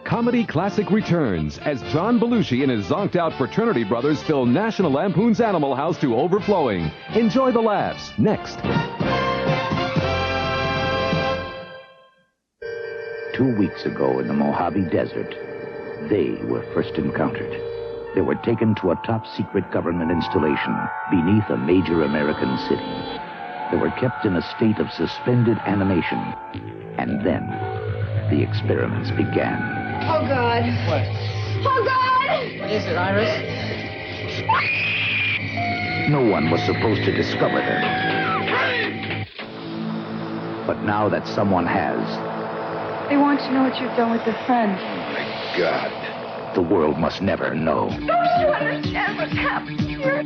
Comedy classic returns as John Belushi and his zonked-out fraternity brothers fill National Lampoon's Animal House to overflowing. Enjoy the laughs next. 2 weeks ago in the Mojave Desert, they were first encountered. They were taken to a top-secret government installation beneath a major American city. They were kept in a state of suspended animation. And then, the experiments began. Oh, God. What? Oh, God! What is it, Iris? No one was supposed to discover them. But now that someone has... They want to know what you've done with their friend. Oh, my God. The world must never know. Don't you understand what's happened here?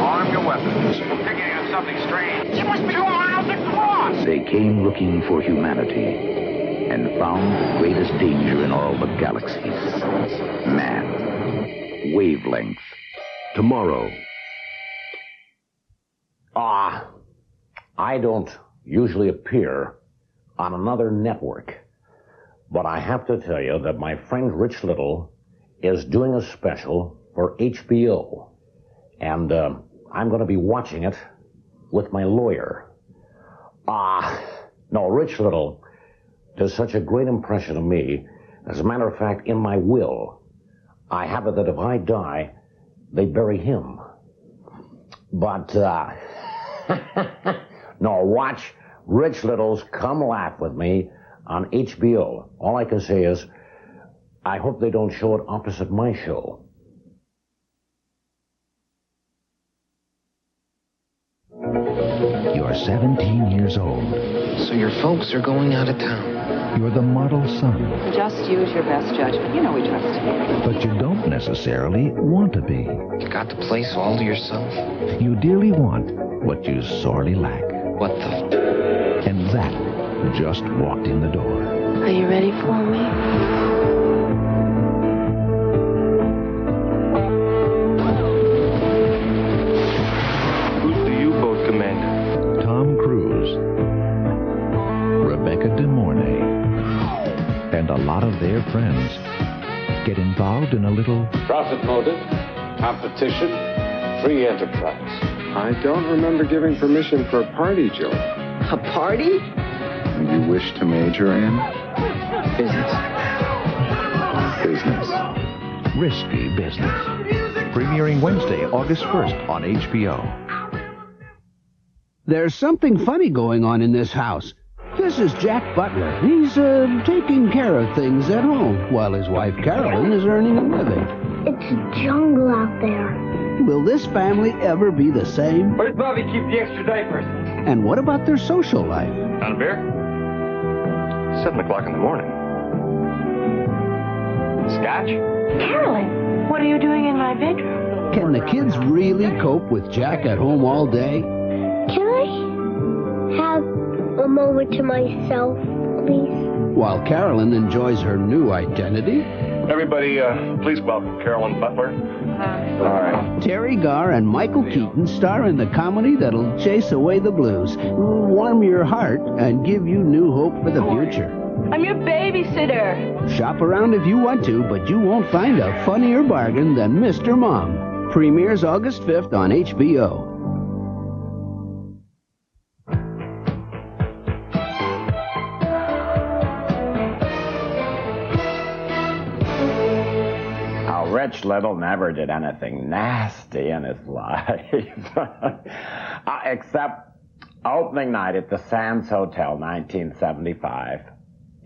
Arm your weapons. We're picking up something strange. You must be 2 miles across. They came looking for humanity and found the greatest danger in all the galaxies. Man. Wavelength. Tomorrow. I don't usually appear on another network, but I have to tell you that my friend Rich Little is doing a special for HBO, and I'm going to be watching it with my lawyer. No, Rich Little does such a great impression of me. As a matter of fact, in my will, I have it that if I die, they bury him. But, no, watch Rich Little's Come Laugh With Me on HBO. All I can say is, I hope they don't show it opposite my show. You're 17 years old. So your folks are going out of town. You're the model son. Just use your best judgment. You know we trust you. But you don't necessarily want to be. You got the place all to yourself? You dearly want what you sorely lack. What the... And that just walked in the door. Are you ready for me? Who's the U-boat commander? Tom Cruise, Rebecca De Mornay, and a lot of their friends get involved in a little profit motive, competition, free enterprise. I don't remember giving permission for a party, Joe. A party? You wish to major in? Business. Business. risky business. Premiering Wednesday, August 1st on HBO. There's something funny going on in this house. This is Jack Butler. He's taking care of things at home while his wife Carolyn is earning a living. It's a jungle out there. Will this family ever be the same? Where's Bobby keep the extra diapers? And what about their social life? On a beer? 7 o'clock in the morning. Scotch? Carolyn, what are you doing in my bedroom? Can the kids really cope with Jack at home all day? Can I have a moment to myself, please? While Carolyn enjoys her new identity. Everybody, please welcome Carolyn Butler. All right. Terry Garr and Michael Keaton star in the comedy that'll chase away the blues, warm your heart, and give you new hope for the future. I'm your babysitter. Shop around if you want to, but you won't find a funnier bargain than Mr. Mom. Premieres August 5th on HBO. Rich Little never did anything nasty in his life. Except opening night at the Sands Hotel, 1975.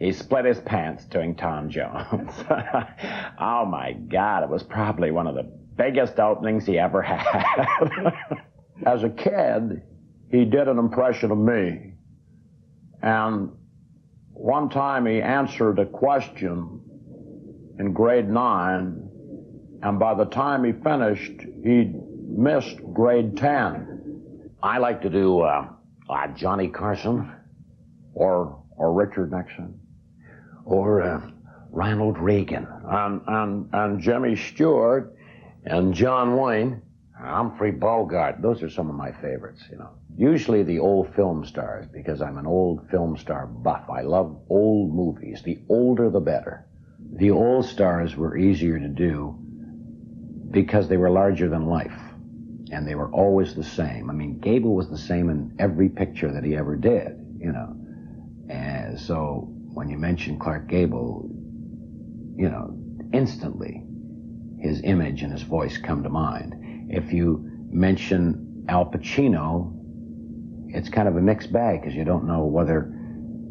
He split his pants doing Tom Jones. Oh, my God. It was probably one of the biggest openings he ever had. As a kid, he did an impression of me. And one time he answered a question in grade 9. And by the time he finished, he'd missed grade 10. I like to do Johnny Carson or Richard Nixon or Ronald Reagan and Jimmy Stewart and John Wayne Humphrey Bogart. Those are some of my favorites, you know. Usually the old film stars, because I'm an old film star buff. I love old movies. The older, the better. The old stars were easier to do because they were larger than life, and they were always the same. I mean, Gable was the same in every picture that he ever did, you know. And so when you mention Clark Gable, you know, instantly his image and his voice come to mind. If you mention Al Pacino, it's kind of a mixed bag because you don't know whether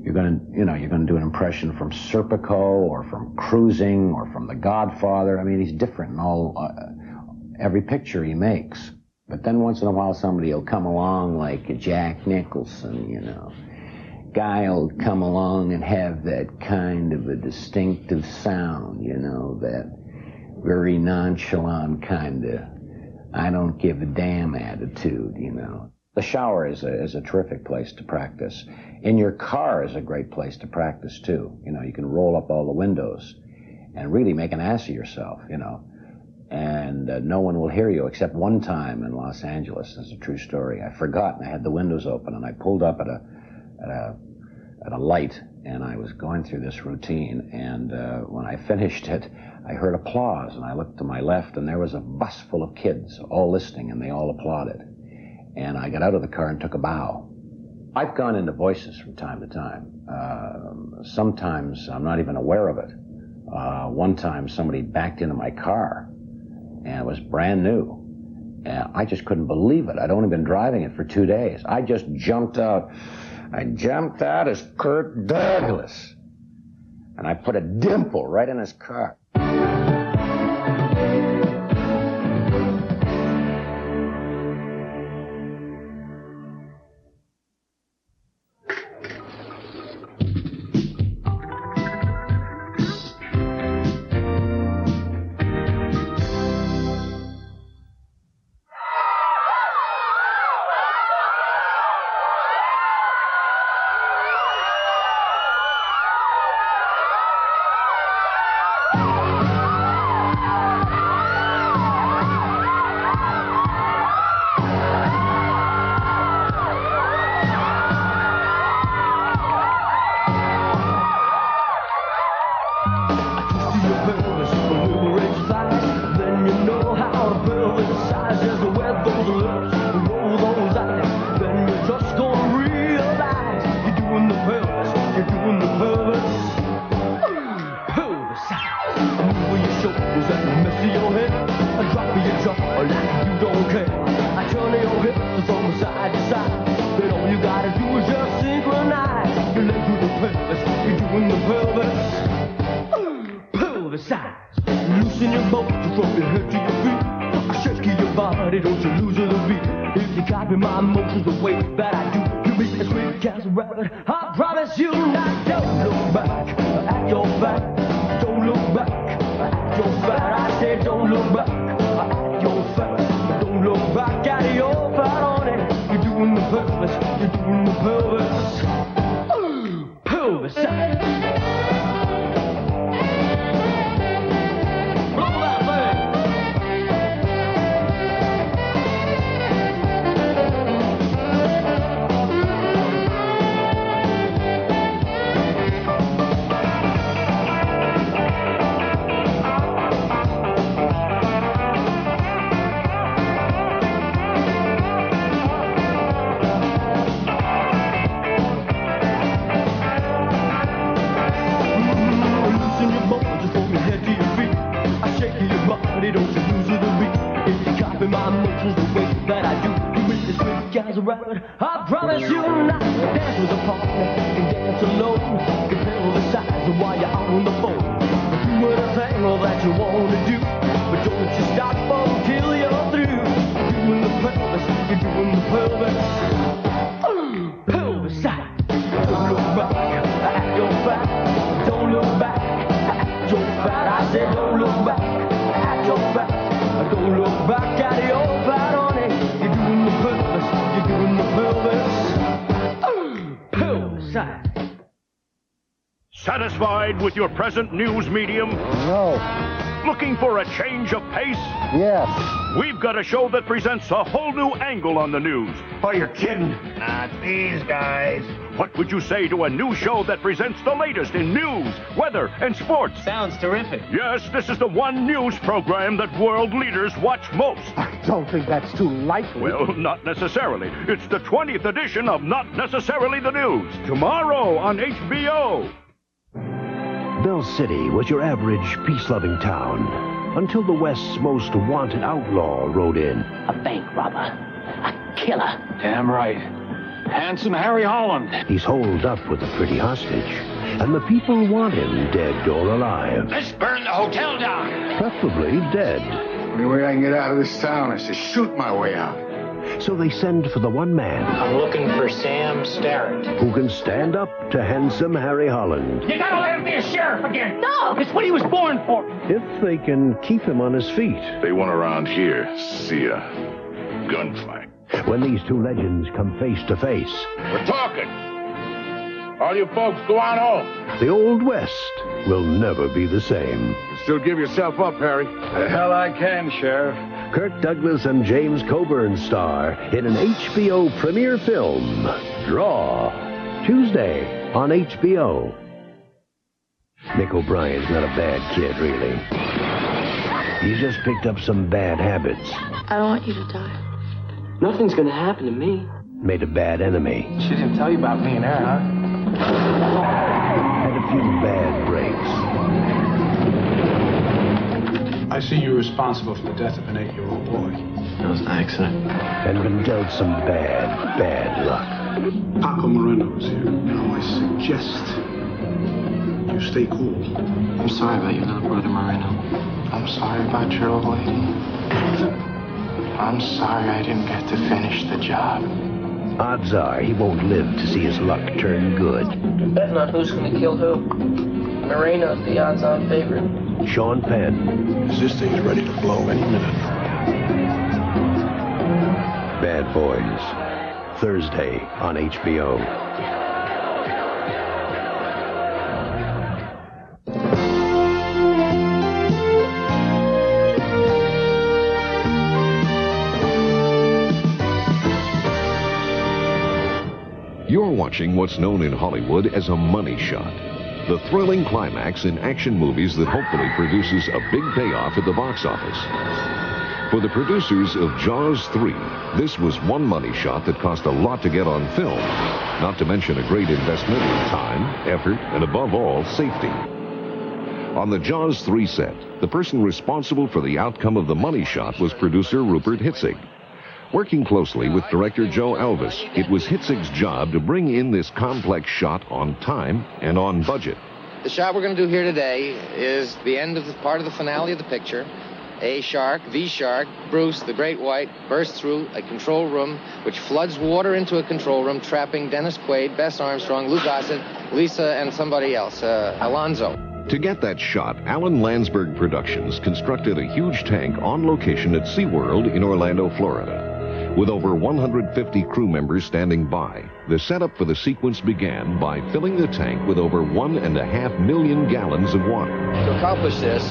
you're going to do an impression from Serpico or from Cruising or from The Godfather. I mean, he's different in every picture he makes. But then once in a while somebody will come along like Jack Nicholson, you know. Guy will come along and have that kind of a distinctive sound, you know, that very nonchalant kind of I don't give a damn attitude, you know. The shower is a terrific place to practice. In your car is a great place to practice, too. You know, you can roll up all the windows and really make an ass of yourself, you know. And no one will hear you, except one time in Los Angeles. It's a true story. I forgot, and I had the windows open, and I pulled up at a light, and I was going through this routine, and when I finished it, I heard applause, and I looked to my left, and there was a bus full of kids all listening, and they all applauded. And I got out of the car and took a bow. I've gone into voices from time to time. Sometimes I'm not even aware of it. One time somebody backed into my car, and it was brand new. And I just couldn't believe it. I'd only been driving it for 2 days. I just jumped out. I jumped out as Kirk Douglas. And I put a dimple right in his car. Loosen your motor from your head to your feet. Shake your body, don't you lose the beat. If you copy my motions the way that I do, you make me squeak as a rabbit. I promise you not. Don't look back at your back. Don't look back at your fat. I said don't look back at your fat. Don't look back at your fat on it. You're doing the purpose. You're doing the purpose. Pelvisize. Rabbit. I promise you not to dance with a partner and dance alone. You can Pelvisize while you're on the phone. Do anything that you want to do, but don't you stop until you're through. You're doing the pelvis, you're doing the pelvis. Pelvisize. Don't look back at your fat. Don't look back at your fat. I said don't look back at your fat. Don't look back at your fat on it. You're doing the pelvis. You're doing the pelvis. Pelvisize. Satisfied with your present news medium? No. Looking for a change of pace? Yes. We've got a show that presents a whole new angle on the news. Oh, you're kidding. Not these guys. What would you say to a new show that presents the latest in news, weather, and sports? Sounds terrific. Yes, this is the one news program that world leaders watch most. I don't think that's too likely. Well, not necessarily. It's the 20th edition of Not Necessarily the News. Tomorrow on HBO. Bell City was your average peace-loving town until the West's most wanted outlaw rode in. A bank robber. A killer. Damn right. Handsome Harry Holland. He's holed up with a pretty hostage, and the people want him dead or alive. Let's burn the hotel down. Preferably dead. The only way I can get out of this town is to shoot my way out. So they send for the one man. I'm looking for Sam Starrett. Who can stand up to handsome Harry Holland. You gotta let him be a sheriff again. No! It's what he was born for. If they can keep him on his feet. They want around here, see a gunfight. When these two legends come face to face. We're talking. All you folks, go on home. The Old West will never be the same. You still give yourself up, Harry. The hell I can, Sheriff. Kirk Douglas and James Coburn star in an HBO premiere film, Draw, Tuesday on HBO. Nick O'Brien's not a bad kid, really. He's just picked up some bad habits. I don't want you to die. Nothing's gonna happen to me. Made a bad enemy. She didn't tell you about me and her, huh? Had a few bad breaks. I see you're responsible for the death of an 8-year-old boy. That was an accident. And been dealt some bad luck. Paco Moreno's here. Now I suggest you stay cool. I'm sorry about your little brother, Moreno. I'm sorry about your old lady. I'm sorry I didn't get to finish the job. Odds are he won't live to see his luck turn good. Betting on who's gonna kill who. Moreno's the odds-on favorite. Sean Penn. This thing's ready to blow any minute. Bad Boys. Thursday on HBO. You're watching what's known in Hollywood as a money shot. The thrilling climax in action movies that hopefully produces a big payoff at the box office. For the producers of Jaws 3, this was one money shot that cost a lot to get on film, not to mention a great investment in time, effort, and above all, safety. On the Jaws 3 set, the person responsible for the outcome of the money shot was producer Rupert Hitzig. Working closely with director Joe Elvis, it was Hitzig's job to bring in this complex shot on time and on budget. The shot we're going to do here today is the end of the part of the finale of the picture. A shark, the shark, Bruce, the great white, bursts through a control room, which floods water into a control room, trapping Dennis Quaid, Bess Armstrong, Lou Gossett, Lisa, and somebody else, Alonzo. To get that shot, Alan Landsberg Productions constructed a huge tank on location at SeaWorld in Orlando, Florida. With over 150 crew members standing by, the setup for the sequence began by filling the tank with over 1.5 million gallons of water. To accomplish this,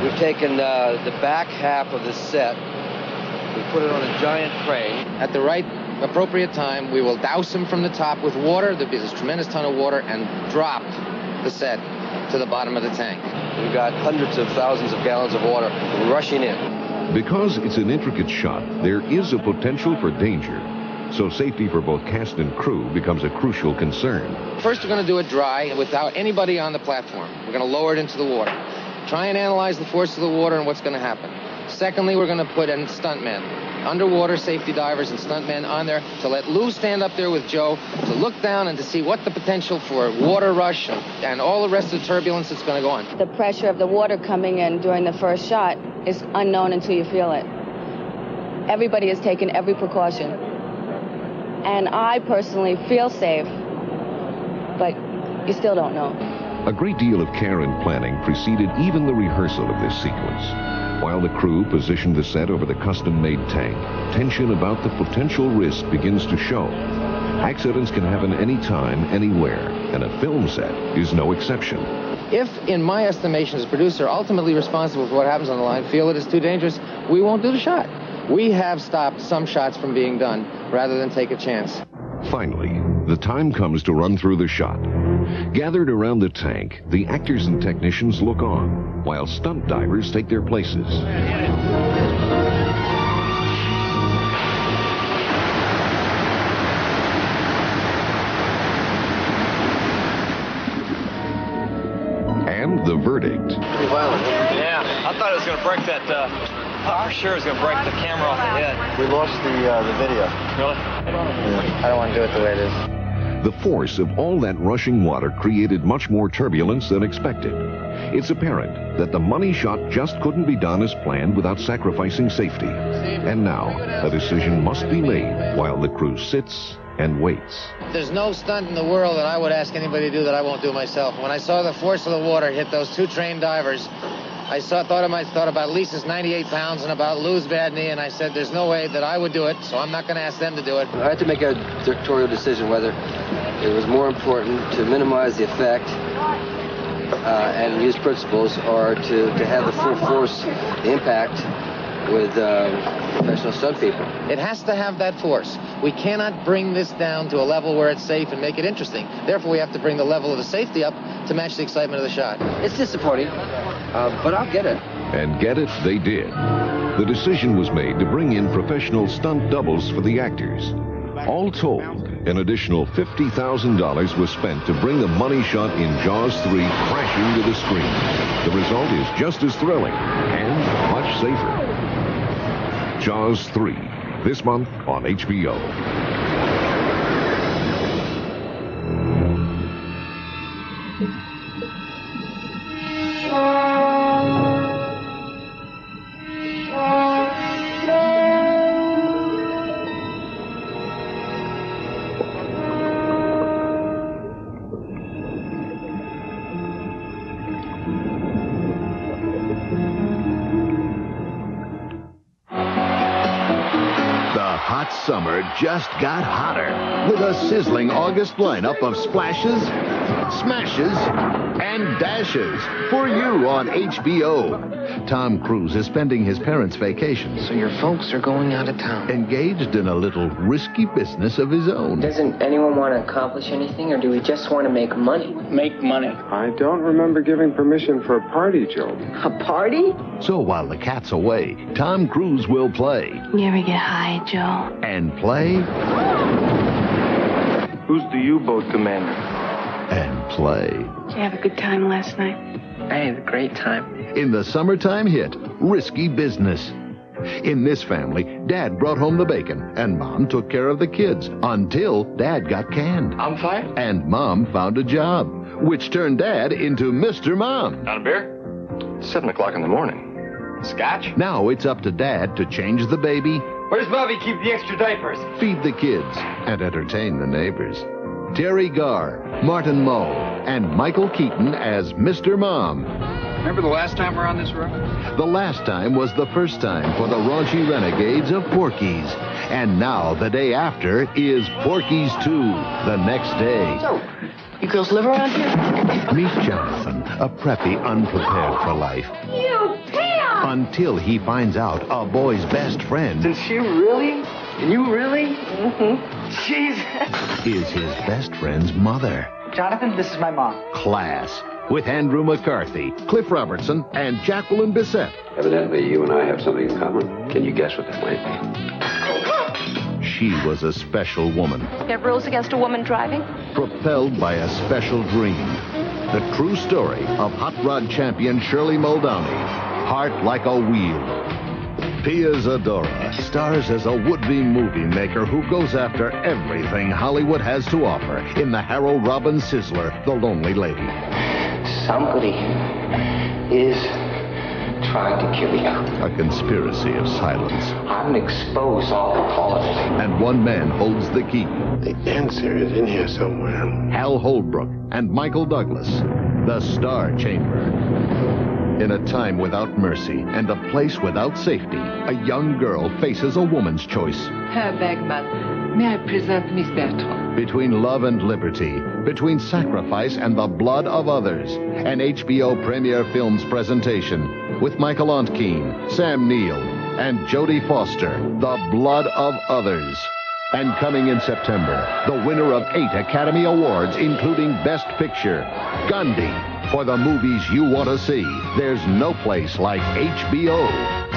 we've taken the back half of the set, we put it on a giant crane. At the right appropriate time, we will douse him from the top with water. There'll be this tremendous ton of water, and drop the set to the bottom of the tank. We've got hundreds of thousands of gallons of water rushing in. Because it's an intricate shot, there is a potential for danger. So safety for both cast and crew becomes a crucial concern. First, we're going to do it dry without anybody on the platform. We're going to lower it into the water. Try and analyze the force of the water and what's going to happen. Secondly, we're going to put in stuntmen, underwater safety divers and stuntmen on there to let Lou stand up there with Joe to look down and to see what the potential for water rush and all the rest of the turbulence that's going to go on. The pressure of the water coming in during the first shot is unknown until you feel it. Everybody has taken every precaution. And I personally feel safe, but you still don't know. A great deal of care and planning preceded even the rehearsal of this sequence. While the crew positioned the set over the custom-made tank, tension about the potential risk begins to show. Accidents can happen anytime, anywhere, and a film set is no exception. If, in my estimation as producer, ultimately responsible for what happens on the line, feel it is too dangerous, we won't do the shot. We have stopped some shots from being done rather than take a chance. Finally, the time comes to run through the shot. Gathered around the tank, the actors and technicians look on, while stunt divers take their places. And the verdict. Pretty violent. Yeah, I thought it was going to break that, for sure it was going to break the camera off the head. We lost the video. Really? Yeah. I don't want to do it the way it is. The force of all that rushing water created much more turbulence than expected. It's apparent that the money shot just couldn't be done as planned without sacrificing safety. And now, a decision must be made while the crew sits and waits. There's no stunt in the world that I would ask anybody to do that I won't do myself. When I saw the force of the water hit those two trained divers, I thought about Lisa's 98 pounds and about Lou's bad knee, and I said, there's no way that I would do it, so I'm not going to ask them to do it. I had to make a directorial decision whether it was more important to minimize the effect and use principles, or to have the full force, the impact with professional stunt people. It has to have that force. We cannot bring this down to a level where it's safe and make it interesting. Therefore, we have to bring the level of the safety up to match the excitement of the shot. It's disappointing, but I'll get it. And get it they did. The decision was made to bring in professional stunt doubles for the actors. All told, an additional $50,000 was spent to bring the money shot in Jaws 3 crashing to the screen. The result is just as thrilling and much safer. Jaws 3, this month on HBO. Summer just got hotter with a sizzling August lineup of splashes, smashes, and dashes for you on HBO. Tom Cruise is spending his parents' vacation. So your folks are going out of town. Engaged in a little risky business of his own. Doesn't anyone want to accomplish anything, or do we just want to make money? Make money. I don't remember giving permission for a party, Joe. A party? So while the cat's away, Tom Cruise will play. You ever get high, Joe? And play. Who's the U-boat commander? And play. Did you have a good time last night? I had a great time. In the summertime hit, Risky Business. In this family, Dad brought home the bacon, and Mom took care of the kids until Dad got canned. I'm fired. And Mom found a job, which turned Dad into Mr. Mom. Got a beer? 7 o'clock in the morning. Scotch? Now it's up to Dad to change the baby. Where's Bobby keep the extra diapers? Feed the kids, and entertain the neighbors. Terry Garr, Martin Mull, and Michael Keaton as Mr. Mom. Remember the last time we were on this road? The last time was the first time for the raunchy renegades of Porky's. And now, the day after, is Porky's 2, the next day. So, you girls live around here? Meet Jonathan, a preppy unprepared for life. You pimp! Until he finds out a boy's best friend... Did she really? And you really? Mm-hmm. Jesus. ...is his best friend's mother. Jonathan, this is my mom. Class. With Andrew McCarthy, Cliff Robertson, and Jacqueline Bisset. Evidently, you and I have something in common. Can you guess what that might be? She was a special woman. You have rules against a woman driving? Propelled by a special dream. The true story of hot rod champion Shirley Muldowney. Heart like a wheel. Pia Zadora stars as a would-be movie maker who goes after everything Hollywood has to offer in the Harold Robbins sizzler, The Lonely Lady. Somebody is trying to kill you. A conspiracy of silence. I'm gonna expose all the politics. And one man holds the key. The answer is in here somewhere. Hal Holbrook and Michael Douglas. The Star Chamber. In a time without mercy and a place without safety, a young girl faces a woman's choice. Herr Bergman, may I present Miss Bertrand? Between love and liberty, between sacrifice and the blood of others. An HBO Premiere Films presentation with Michael Ontkeen, Sam Neill, and Jodie Foster, The Blood of Others. And coming in September, the winner of 8 Academy Awards, including Best Picture, Gandhi. For the movies you want to see, there's no place like HBO.